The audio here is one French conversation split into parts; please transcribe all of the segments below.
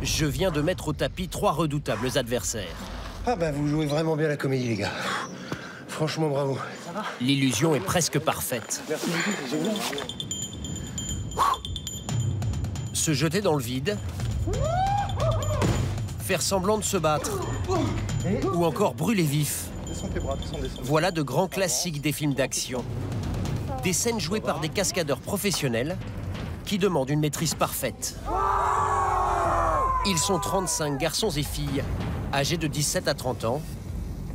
Je viens de mettre au tapis 3 redoutables adversaires. Ah bah vous jouez vraiment bien la comédie, les gars. Franchement, bravo. L'illusion est presque parfaite. Merci beaucoup, c'est génial. Se jeter dans le vide, faire semblant de se battre, ou encore brûler vif. Voilà de grands classiques des films d'action. Des scènes jouées par des cascadeurs professionnels qui demandent une maîtrise parfaite. Ils sont 35 garçons et filles, âgés de 17 à 30 ans.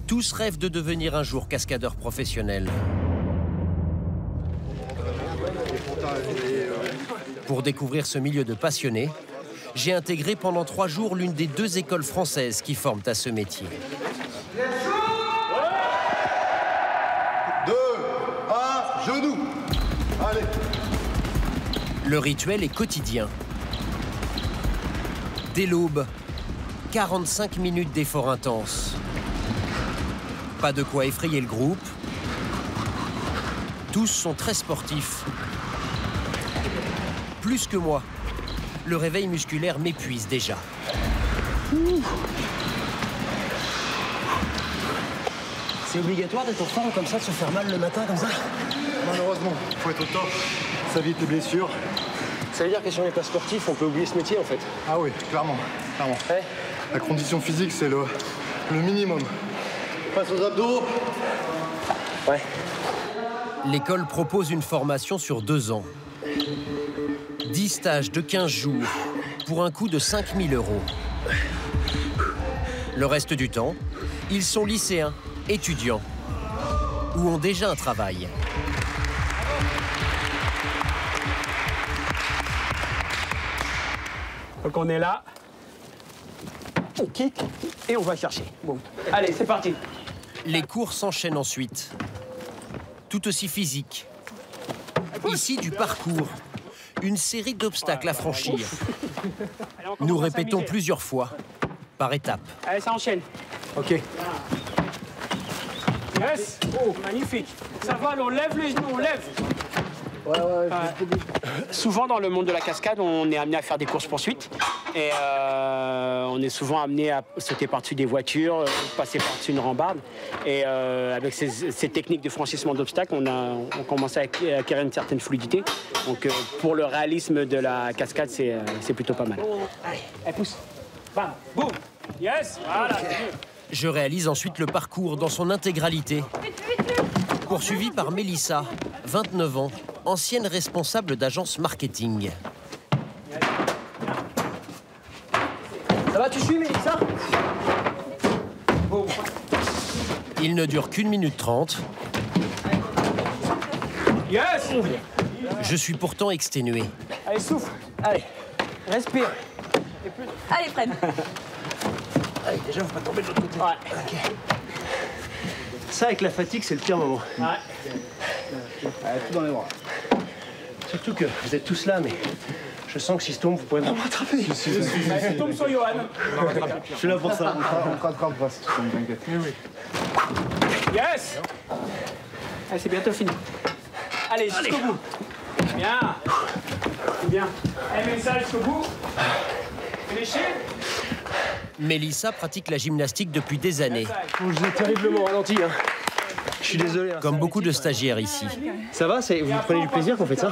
Tous rêvent de devenir un jour cascadeurs professionnels. Pour découvrir ce milieu de passionnés, j'ai intégré pendant 3 jours l'une des 2 écoles françaises qui forment à ce métier. 2, 1, genou. Allez. Le rituel est quotidien. Dès l'aube, 45 minutes d'efforts intenses. Pas de quoi effrayer le groupe. Tous sont très sportifs. Plus que moi. Le réveil musculaire m'épuise déjà. C'est obligatoire d'être en forme comme ça, de se faire mal le matin comme ça? Malheureusement, il faut être au top. Ça évite les blessures. Ça veut dire que si on n'est pas sportif, on peut oublier ce métier en fait. Ah oui, clairement. Clairement. Ouais. La condition physique, c'est le minimum. Passe aux abdos. Ouais. L'école propose une formation sur 2 ans. 10 stages de 15 jours pour un coût de 5 000 €. Le reste du temps, ils sont lycéens, étudiants ou ont déjà un travail. Donc on est là, on kick et on va chercher. Bon. Allez, c'est parti. Les cours s'enchaînent ensuite, tout aussi physiques. Ici, du parcours, une série d'obstacles à franchir. Nous répétons plusieurs fois, par étapes. Allez, ça enchaîne. Ok. Yes. Oh, magnifique. Ça va, on lève les genoux, on lève. Ouais. Souvent, dans le monde de la cascade, on est amené à faire des courses-poursuites. Et on est souvent amené à sauter par-dessus des voitures, passer par-dessus une rambarde. Et avec ces techniques de franchissement d'obstacles, on commence à acquérir une certaine fluidité. Donc pour le réalisme de la cascade, c'est plutôt pas mal. Allez, elle pousse. Bam, boum. Yes, voilà. Je réalise ensuite le parcours dans son intégralité. Poursuivi par Mélissa, 29 ans, ancienne responsable d'agence marketing. Ça va, tu suis, Mélissa? Boum. Il ne dure qu'1 minute 30. Yes. Je suis pourtant exténué. Allez, souffle. Allez, respire. Allez, Fred. Allez, déjà, faut pas tomber de l'autre côté. Ouais. Ok. Ça, avec la fatigue, c'est le pire moment. Ouais. Allez, tout dans les bras. Surtout que vous êtes tous là, mais je sens que si je tombe, vous pourrez me rattraper. Allez, tombe sur Johan. Je suis là pour ça. On te rattrape pas si tu tombes, t'inquiète. Yes. Allez, c'est bientôt fini. Allez, jusqu'au bout. Bien. C'est bien. Allez, mets ça jusqu'au bout. Fléché. Mélissa pratique la gymnastique depuis des années, Je l'ai terriblement ralenti. Hein. Je suis désolé. comme beaucoup de stagiaires ici. Ça va? Vous prenez du plaisir quand vous faites ça?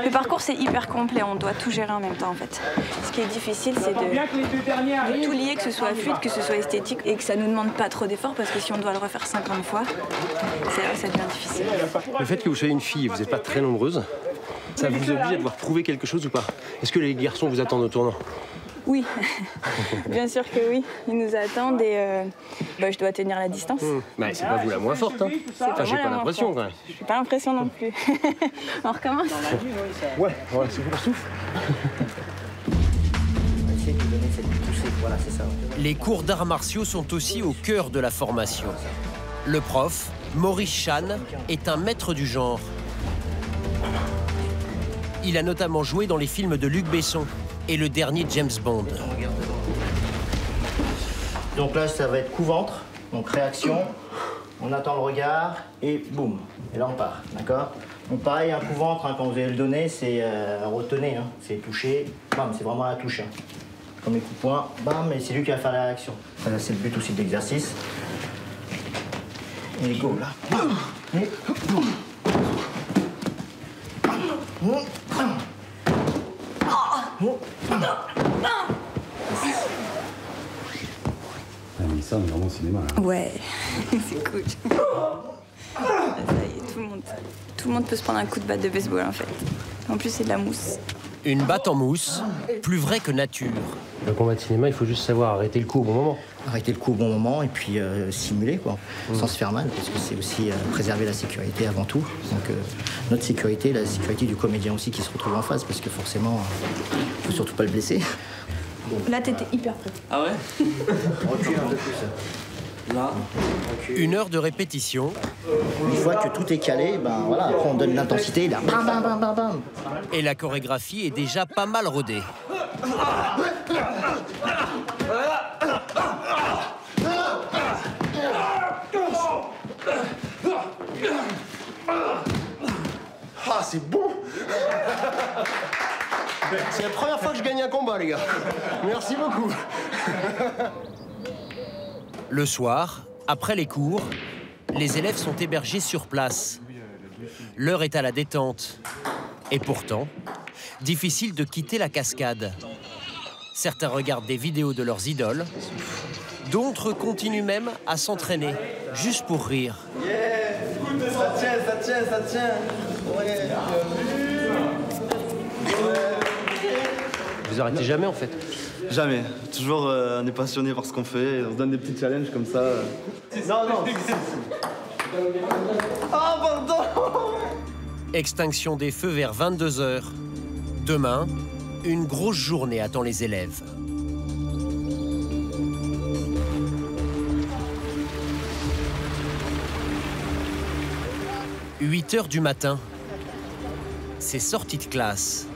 Le parcours, c'est hyper complet. On doit tout gérer en même temps, en fait. Ce qui est difficile, c'est Bien que les 2 derniers de arrivent. tout lier, que ce soit fluide, que ce soit esthétique, et que ça nous demande pas trop d'efforts, parce que si on doit le refaire 50 fois, c'est là que ça devient difficile. Le fait que vous soyez une fille et vous n'êtes pas très nombreuse, ça vous oblige à devoir prouver quelque chose ou pas? Est-ce que les garçons vous attendent au tournant? Oui, bien sûr que oui. Ils nous attendent et je dois tenir la distance. Bah, c'est pas vous la moins forte, hein. Enfin, j'ai pas l'impression, quand même. J'ai pas l'impression non plus. On recommence. Ouais, voilà, c'est pour le souffle. Les cours d'arts martiaux sont aussi au cœur de la formation. Le prof, Maurice Chan, est un maître du genre. Il a notamment joué dans les films de Luc Besson et le dernier James Bond. Donc là, ça va être coup-ventre, donc réaction, on attend le regard et boum. Et là, on part, d'accord? Donc pareil, un coup-ventre, hein, quand vous allez le donner, c'est retenez, hein, c'est toucher, bam, c'est vraiment la touche. Hein. Comme les coups de poing, bam, et c'est lui qui va faire la réaction. Ça, c'est le but aussi de l'exercice. Et go, là. Et boum. Elle a mis ça, mais vraiment au cinéma. Là. Ouais, c'est cool. Ça y est, tout le monde peut se prendre un coup de batte de baseball en fait. En plus, c'est de la mousse. Une batte en mousse, plus vrai que nature. Le combat de cinéma, il faut juste savoir arrêter le coup au bon moment. Arrêter le coup au bon moment et puis simuler, quoi, sans se faire mal, parce que c'est aussi préserver la sécurité avant tout. Donc notre sécurité, la sécurité du comédien aussi qui se retrouve en face, parce que forcément, il faut surtout pas le blesser. Là, t'étais hyper prêt. Ah ouais? Recule un peu plus. Là. Une heure de répétition. Une fois que tout est calé, ben voilà, après on donne l'intensité, là, bam, bam, bam, bam, bam. Et la chorégraphie est déjà pas mal rodée. Ah, c'est bon. C'est la première fois que je gagne un combat, les gars. Merci beaucoup. Le soir, après les cours, les élèves sont hébergés sur place. L'heure est à la détente. Et pourtant, difficile de quitter la cascade. Certains regardent des vidéos de leurs idoles. D'autres continuent même à s'entraîner, juste pour rire. Yeah, ça tient, ça tient, ça tient. Ouais. Vous arrêtez jamais, en fait. Jamais. Toujours, on est passionné par ce qu'on fait. On se donne des petits challenges comme ça. Non, non. Ah, pardon. Extinction des feux vers 22 h. Demain, une grosse journée attend les élèves. « 8 h du matin. C'est sortie de classe.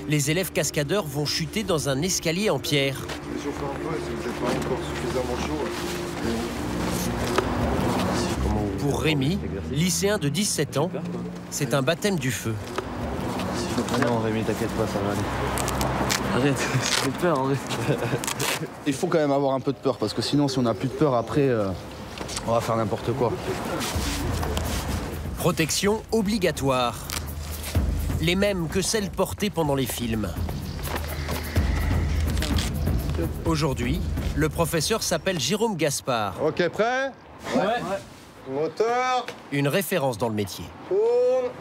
Les élèves cascadeurs vont chuter dans un escalier en pierre. Chauffez un peu si vous n'êtes pas encore suffisamment chaud. Pour Rémi, lycéen de 17 ans, c'est un baptême du feu. Non, Rémi, t'inquiète pas, ça va aller. Arrête, j'ai peur, arrête. Il faut quand même avoir un peu de peur, parce que sinon, si on n'a plus de peur, après, on va faire n'importe quoi. Protection obligatoire. Les mêmes que celles portées pendant les films. Aujourd'hui, le professeur s'appelle Jérôme Gaspard. Ok, prêt? Ouais. Moteur, Une référence dans le métier. tourne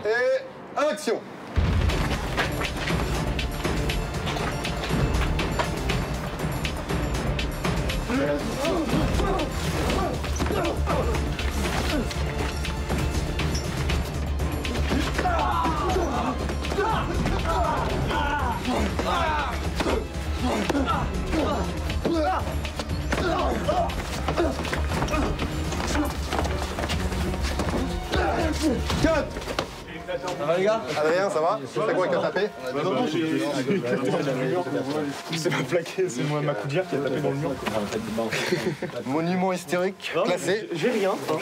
et action. Cut. Ça va les gars? Adrien, ça va? C'est quoi qui a tapé? C'est pas plaqué, c'est moi ma coudière qui a tapé dans le mur. Monument historique, classé. J'ai rien. Ça,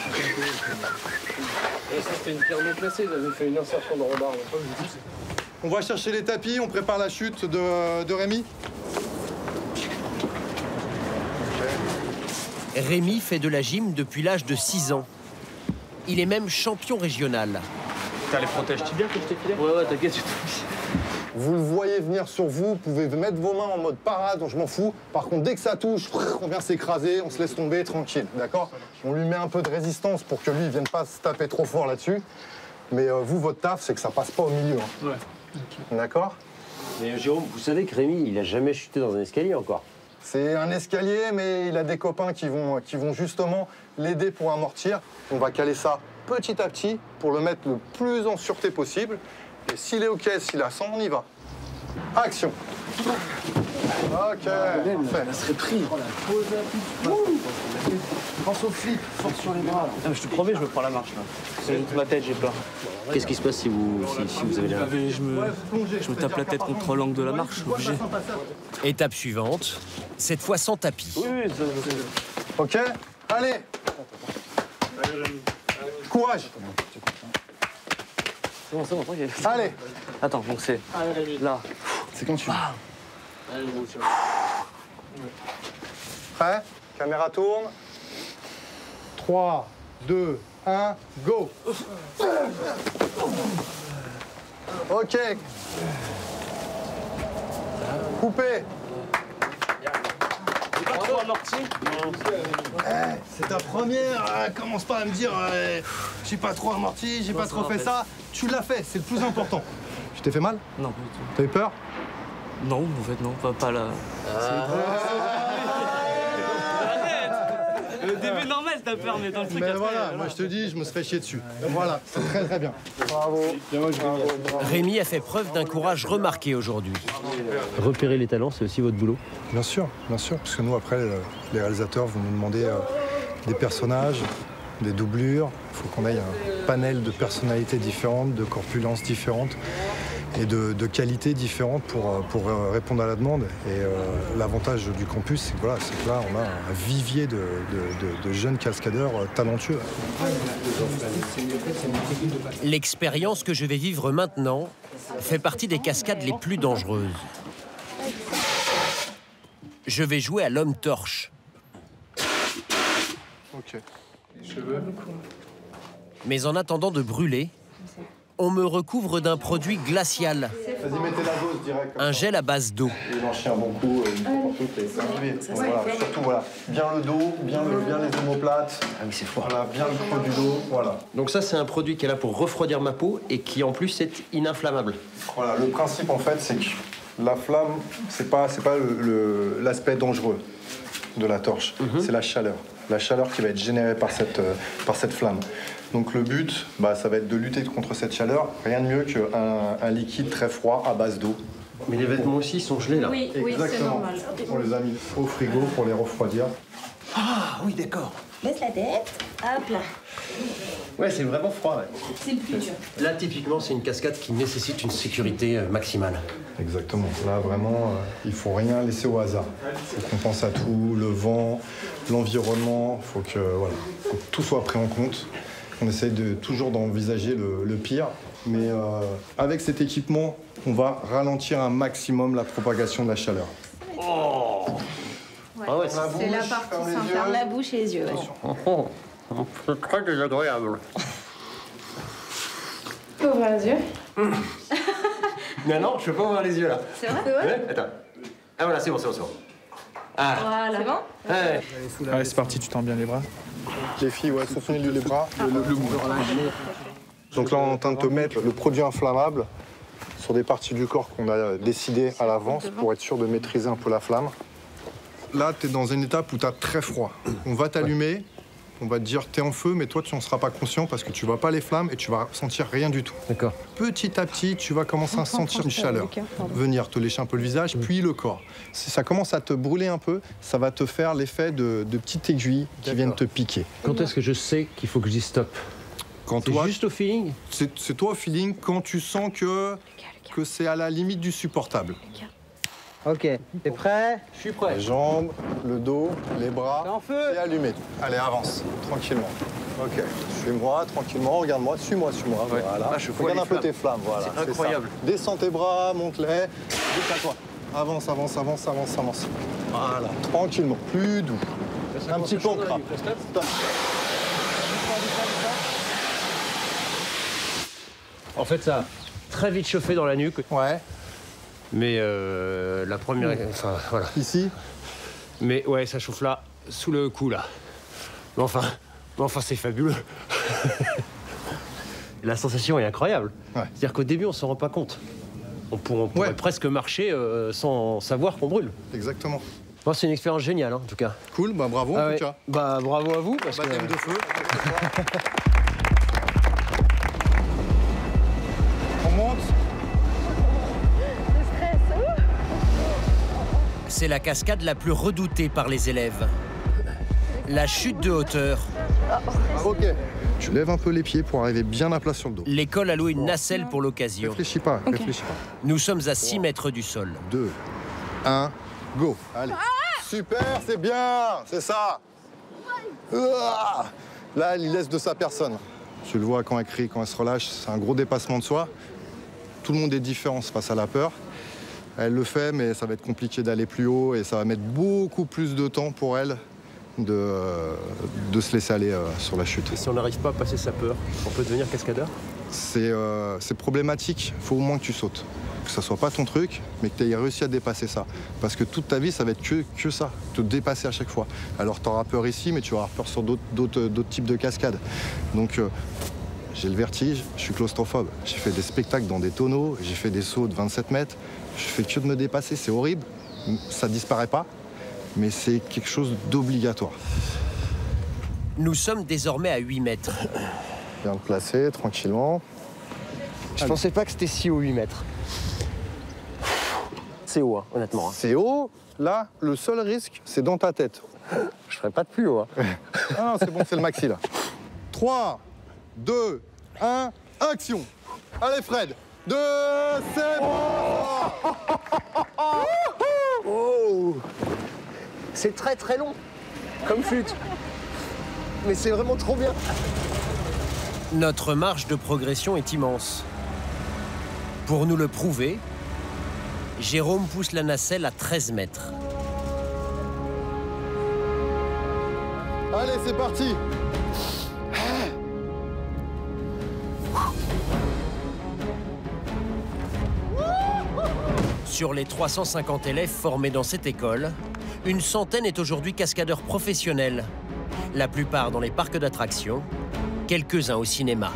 c'était une pierre non classée. J'avais fait une insertion dans le bar. On va chercher les tapis, on prépare la chute de Rémi. Rémi fait de la gym depuis l'âge de 6 ans. Il est même champion régional. T'as les protèges-tu bien que je t'ai filé? Ouais, t'inquiète, Vous le voyez venir sur vous, vous pouvez mettre vos mains en mode parade, je m'en fous. Par contre, dès que ça touche, on vient s'écraser, on se laisse tomber, tranquille, d'accord? On lui met un peu de résistance pour que lui, il vienne pas se taper trop fort là-dessus. Mais vous, votre taf, c'est que ça passe pas au milieu. Hein. Ouais. Okay. D'accord? Mais Jérôme, vous savez que Rémi, il a jamais chuté dans un escalier encore. C'est un escalier, mais il a des copains qui vont justement l'aider pour amortir. On va caler ça petit à petit pour le mettre le plus en sûreté possible. Et s'il est OK, s'il a 100, on y va. Action. OK, parfait. Ça serait pris. Pense au flip, force sur les bras. Ah, je te promets, je me prends la marche là. C'est juste ma tête, j'ai peur. Qu'est-ce qui se passe si vous avez l'air... Je me tape la tête contre l'angle de la marche, je suis obligé. Étape suivante, cette fois sans tapis. Oui, Ok, allez. Courage. C'est bon, tranquille. Allez. Attends, donc c'est là. C'est quand tu veux. Prêt? Caméra tourne. 3, 2, 1, go. Ok. Coupé. J'ai pas trop amorti. C'est ta première, commence pas à me dire j'ai pas trop amorti, j'ai pas trop fait ça. Tu l'as fait, c'est le plus important. Tu t'es fait mal? Non, pas du tout. T'as eu peur? Non, en fait, non, pas là. Le début normal, t'as peur, mais dans le truc Mais après, voilà, moi je te dis, je me serais chié dessus. Voilà, c'est très très bien. Bravo. Rémi a fait preuve d'un courage remarqué aujourd'hui. Repérer les talents, c'est aussi votre boulot? Bien sûr, parce que nous après, les réalisateurs vont nous demander des personnages, des doublures. Il faut qu'on ait un panel de personnalités différentes, de corpulences différentes et de qualités différentes pour répondre à la demande. Et l'avantage du campus, c'est que, voilà, c'est que là, on a un vivier de jeunes cascadeurs talentueux. L'expérience que je vais vivre maintenant fait partie des cascades les plus dangereuses. Je vais jouer à l'homme torche. Ok. Mais en attendant de brûler, on me recouvre d'un produit glacial. Vas-y, mettez la dose direct. Un gel à base d'eau. Il lâche un bon coup, voilà, surtout voilà, bien le dos, bien les omoplates. Ah oui, c'est froid. Voilà, bien le creux du dos, voilà. Donc ça, c'est un produit qui est là pour refroidir ma peau et qui, en plus, est ininflammable. Voilà, le principe, en fait, c'est que la flamme, c'est pas l'aspect dangereux de la torche, c'est la chaleur. La chaleur qui va être générée par cette flamme. Donc le but, ça va être de lutter contre cette chaleur. Rien de mieux qu'un liquide très froid à base d'eau. Mais les vêtements aussi sont gelés, là. Oui, c'est normal. On les a mis au frigo pour les refroidir. Ah, oui, d'accord. Baisse la tête. Hop là. Ouais, c'est vraiment froid, ouais. C'est le plus dur. Là, typiquement, c'est une cascade qui nécessite une sécurité maximale. Exactement. Là, vraiment, il faut rien laisser au hasard. Il faut qu'on pense à tout, le vent, l'environnement. Faut que tout soit pris en compte. On essaye toujours d'envisager le pire. Mais avec cet équipement, on va ralentir un maximum la propagation de la chaleur. Oh. Ouais. Ah ouais, C'est la partie sans faire la bouche et les yeux. Ouais. C'est très désagréable. Tu peux ouvrir les yeux? Non, je peux pas ouvrir les yeux, là. C'est vrai? Ouais, attends. Ah voilà, c'est bon. Ah. Voilà. C'est bon? Ouais. Allez, c'est parti, tu tends bien les bras. Les filles, soutenez les bras. Donc là, on est en train de te mettre le produit inflammable sur des parties du corps qu'on a décidé à l'avance pour être sûr de maîtriser un peu la flamme. Là, tu es dans une étape où tu as très froid. On va t'allumer, on va te dire t'es en feu, mais toi, tu n'en seras pas conscient parce que tu vas pas les flammes et tu vas sentir rien du tout. D'accord. Petit à petit, tu vas commencer à sentir une chaleur venir te lécher un peu le visage, puis le corps. Si ça commence à te brûler un peu, ça va te faire l'effet de petites aiguilles qui viennent te piquer. Quand est-ce que je sais qu'il faut que je dise stop? C'est juste au feeling? C'est toi au feeling quand tu sens que c'est à la limite du supportable. Ok, t'es prêt? Je suis prêt. Les jambes, le dos, les bras, en feu. et allumé. Allez, avance, tranquillement. Ok, suis-moi, tranquillement, regarde-moi, suis-moi. Ouais. Voilà. Ah, je vois regarde les un peu flammes. tes flammes, voilà. C'est incroyable. Ça. Descends tes bras, monte-les, décale-toi. Avance. Voilà, tranquillement, plus doux. Un petit peu en crabe. En fait, ça a très vite chauffé dans la nuque. Ouais. Mais la première... Enfin, voilà. Ici? Mais ouais, ça chauffe là, sous le cou, là. Mais enfin c'est fabuleux. La sensation est incroyable. Ouais. C'est-à-dire qu'au début, on s'en rend pas compte. On pourrait presque marcher sans savoir qu'on brûle. Exactement. Bon, c'est une expérience géniale, hein, en tout cas. Cool, bravo en tout cas. Bravo à vous. Parce Baptême que... de feu. On monte. C'est la cascade la plus redoutée par les élèves. La chute de hauteur. Ok. Tu lèves un peu les pieds pour arriver bien à plat sur le dos. L'école a loué une nacelle pour l'occasion. Réfléchis pas, réfléchis pas. Nous sommes à 6 mètres du sol. 2, 1, go. Allez. Super, c'est bien, c'est ça. Là, il laisse de sa personne. Tu le vois quand elle crie, quand elle se relâche, c'est un gros dépassement de soi. Tout le monde est différent face à la peur. Elle le fait, mais ça va être compliqué d'aller plus haut et ça va mettre beaucoup plus de temps pour elle de se laisser aller sur la chute. Et si on n'arrive pas à passer sa peur, on peut devenir cascadeur? C'est problématique, il faut au moins que tu sautes. Que ça soit pas ton truc, mais que tu aies réussi à dépasser ça. Parce que toute ta vie, ça va être que ça, te dépasser à chaque fois. Alors tu auras peur ici, mais tu auras peur sur d'autres types de cascades. Donc j'ai le vertige, je suis claustrophobe. J'ai fait des spectacles dans des tonneaux, j'ai fait des sauts de 27 mètres. Je fais que de me dépasser, c'est horrible, ça disparaît pas, mais c'est quelque chose d'obligatoire. Nous sommes désormais à 8 mètres. Bien te placer, tranquillement. Je pensais pas que c'était si haut, 8 mètres. C'est haut, hein, honnêtement. C'est haut. Là, le seul risque, c'est dans ta tête. Je ferais pas de plus haut. Hein. Ah non, c'est bon, c'est le maxi, là. 3, 2, 1, action. Allez, Fred. 2, c'est bon. Oh. C'est très très long, comme flûte. Mais c'est vraiment trop bien. Notre marge de progression est immense. Pour nous le prouver, Jérôme pousse la nacelle à 13 mètres. Allez, c'est parti. Sur les 350 élèves formés dans cette école, une centaine est aujourd'hui cascadeurs professionnels. La plupart dans les parcs d'attractions, quelques-uns au cinéma.